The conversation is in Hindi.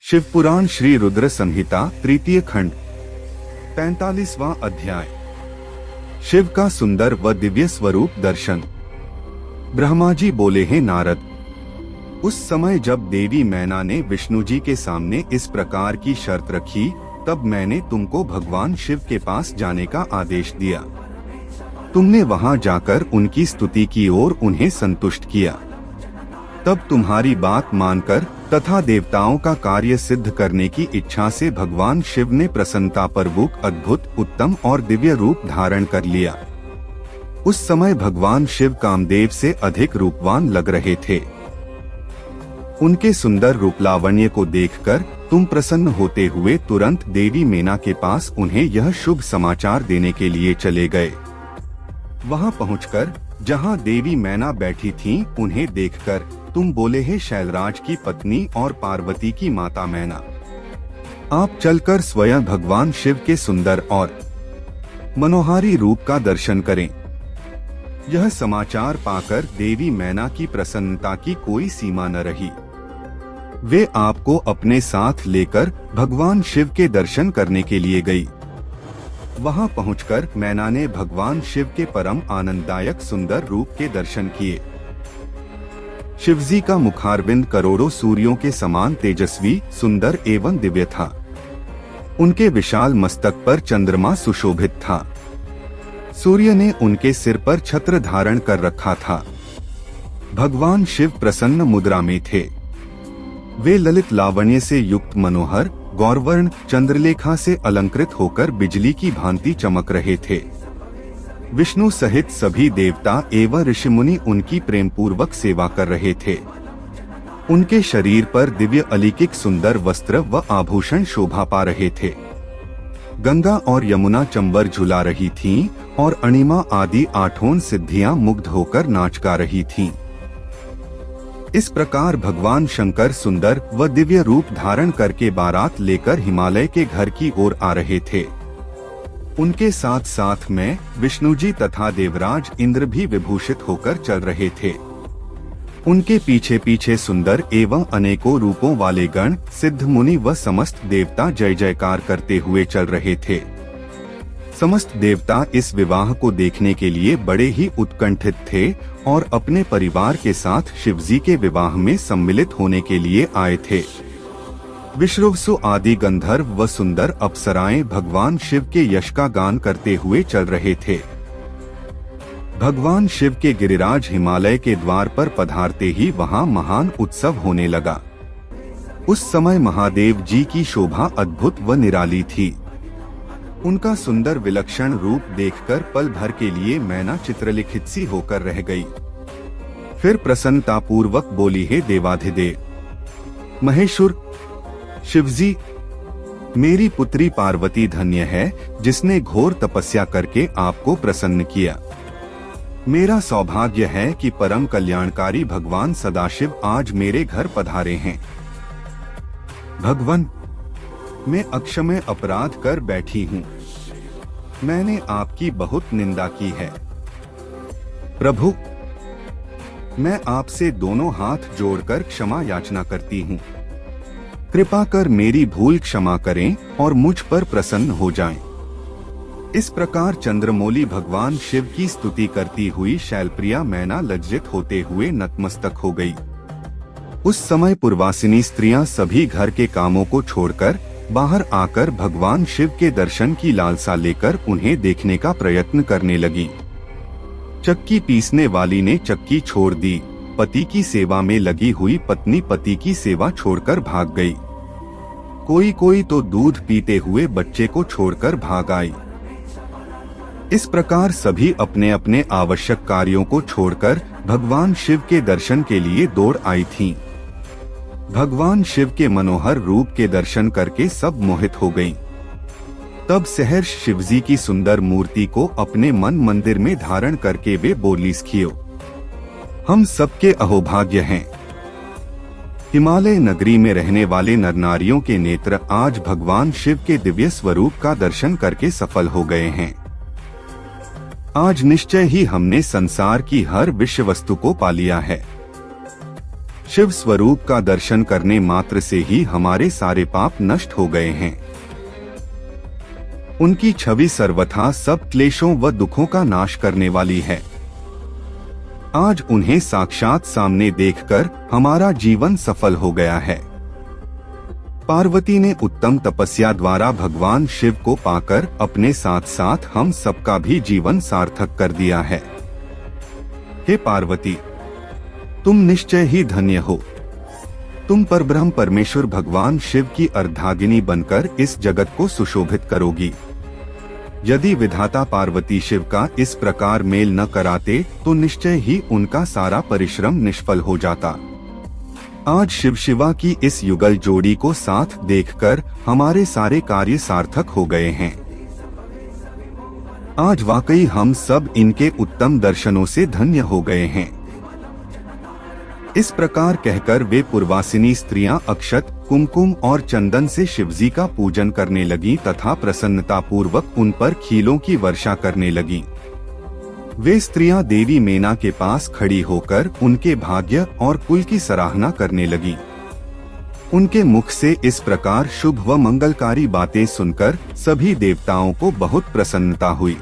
शिवपुराण श्री रुद्र संहिता तृतीय खंड 45वां अध्याय। शिव का सुंदर व दिव्य स्वरूप दर्शन। ब्रह्मा जी बोले, हे नारद, उस समय जब देवी मैना ने विष्णु जी के सामने इस प्रकार की शर्त रखी, तब मैंने तुमको भगवान शिव के पास जाने का आदेश दिया। तुमने वहां जाकर उनकी स्तुति की और उन्हें संतुष्ट किया। तब तुम्हारी बात मानकर तथा देवताओं का कार्य सिद्ध करने की इच्छा से भगवान शिव ने प्रसन्नतापूर्वक अद्भुत, उत्तम और दिव्य रूप धारण कर लिया। उस समय भगवान शिव कामदेव से अधिक रूपवान लग रहे थे। उनके सुंदर रूप लावण्य को देखकर तुम प्रसन्न होते हुए तुरंत देवी मैना के पास उन्हें यह शुभ समाचार देने के लिए चले गए। वहां पहुंचकर जहां देवी मैना बैठी थीं, उन्हें देखकर तुम बोले, हे शैलराज की पत्नी और पार्वती की माता मैना, आप चलकर स्वयं भगवान शिव के सुंदर और मनोहारी रूप का दर्शन करें। यह समाचार पाकर देवी मैना की प्रसन्नता की कोई सीमा न रही। वे आपको अपने साथ लेकर भगवान शिव के दर्शन करने के लिए गई। वहां पहुंचकर मैना ने भगवान शिव के परम आनंददायक सुंदर रूप के दर्शन किए। शिवजी का मुखारविंद करोड़ों सूर्यों के समान तेजस्वी, सुंदर एवं दिव्य था। उनके विशाल मस्तक पर चंद्रमा सुशोभित था। सूर्य ने उनके सिर पर छत्र धारण कर रखा था। भगवान शिव प्रसन्न मुद्रा में थे। वे ललित लावण्य से युक्त मनोहर गौरवर्ण चंद्रलेखा से अलंकृत होकर बिजली की भांति चमक रहे थे। विष्णु सहित सभी देवता एवं ऋषिमुनि उनकी प्रेम पूर्वक सेवा कर रहे थे। उनके शरीर पर दिव्य अलौकिक सुंदर वस्त्र व आभूषण शोभा पा रहे थे। गंगा और यमुना चंबर झुला रही थीं और अणिमा आदि आठों सिद्धियां मुग्ध होकर नाच गा रही थीं। इस प्रकार भगवान शंकर सुंदर व दिव्य रूप धारण करके बारात लेकर हिमालय के घर की ओर आ रहे थे। उनके साथ साथ में विष्णु जी तथा देवराज इंद्र भी विभूषित होकर चल रहे थे। उनके पीछे पीछे सुंदर एवं अनेकों रूपों वाले गण, सिद्ध मुनि व समस्त देवता जय जयकार करते हुए चल रहे थे। समस्त देवता इस विवाह को देखने के लिए बड़े ही उत्कंठित थे और अपने परिवार के साथ शिवजी के विवाह में सम्मिलित होने के लिए आए थे। विश्रवसु आदि गंधर्व व सुंदर अप्सराएं भगवान शिव के यश का गान करते हुए चल रहे थे। भगवान शिव के गिरिराज हिमालय के द्वार पर पधारते ही वहां महान उत्सव होने लगा। उस समय महादेव जी की शोभा अद्भुत व निराली थी। उनका सुंदर विलक्षण रूप देखकर पल भर के लिए मैना चित्रलिखित सी होकर रह गई। फिर प्रसन्नतापूर्वक बोली, हे देवाधिदेव महेश्वर शिवजी, मेरी पुत्री पार्वती धन्य है जिसने घोर तपस्या करके आपको प्रसन्न किया। मेरा सौभाग्य है कि परम कल्याणकारी भगवान सदाशिव आज मेरे घर पधारे हैं। भगवान, मैं अक्षम्य अपराध कर बैठी हूँ। मैंने आपकी बहुत निंदा की है। प्रभु, मैं आपसे दोनों हाथ जोड़कर क्षमा याचना करती हूँ। कृपा कर मेरी भूल क्षमा करें और मुझ पर प्रसन्न हो जाएं। इस प्रकार चंद्रमौली भगवान शिव की स्तुति करती हुई शैलप्रिया मैना लज्जित होते हुए नतमस्तक हो गई। उस समय पुरवासिनी स्त्रियां सभी घर के कामों को छोड़कर बाहर आकर भगवान शिव के दर्शन की लालसा लेकर उन्हें देखने का प्रयत्न करने लगी। चक्की पीसने वाली ने चक्की छोड़ दी। पति की सेवा में लगी हुई पत्नी पति की सेवा छोड़कर भाग गई। कोई तो दूध पीते हुए बच्चे को छोड़कर भाग आई। इस प्रकार सभी अपने अपने आवश्यक कार्यों को छोड़कर भगवान शिव के दर्शन के लिए दौड़ आई थीं। भगवान शिव के मनोहर रूप के दर्शन करके सब मोहित हो गईं। तब सहर्ष शिवजी की सुंदर मूर्ति को अपने मन मंदिर में धारण करके वे बोली, सखियो, हम सबके अहोभाग्य हैं। हिमालय नगरी में रहने वाले नर नारियों के नेत्र आज भगवान शिव के दिव्य स्वरूप का दर्शन करके सफल हो गए हैं। आज निश्चय ही हमने संसार की हर विषय वस्तु को पा लिया है। शिव स्वरूप का दर्शन करने मात्र से ही हमारे सारे पाप नष्ट हो गए हैं। उनकी छवि सर्वथा सब क्लेशों व दुखों का नाश करने वाली है। आज उन्हें साक्षात सामने देखकर हमारा जीवन सफल हो गया है। पार्वती ने उत्तम तपस्या द्वारा भगवान शिव को पाकर अपने साथ साथ हम सबका भी जीवन सार्थक कर दिया है। हे पार्वती, तुम निश्चय ही धन्य हो। तुम परब्रह्म परमेश्वर भगवान शिव की अर्धांगिनी बनकर इस जगत को सुशोभित करोगी। यदि विधाता पार्वती शिव का इस प्रकार मेल न कराते तो निश्चय ही उनका सारा परिश्रम निष्फल हो जाता। आज शिव शिवा की इस युगल जोड़ी को साथ देखकर हमारे सारे कार्य सार्थक हो गए हैं। आज वाकई हम सब इनके उत्तम दर्शनों से धन्य हो गए हैं। इस प्रकार कहकर वे पूर्वासिनी स्त्रियां अक्षत, कुमकुम और चंदन से शिवजी का पूजन करने लगीं तथा प्रसन्नता पूर्वक उन पर खीलों की वर्षा करने लगीं। वे स्त्रियां देवी मेना के पास खड़ी होकर उनके भाग्य और कुल की सराहना करने लगीं। उनके मुख से इस प्रकार शुभ व मंगलकारी बातें सुनकर सभी देवताओं को बहुत प्रसन्नता हुई।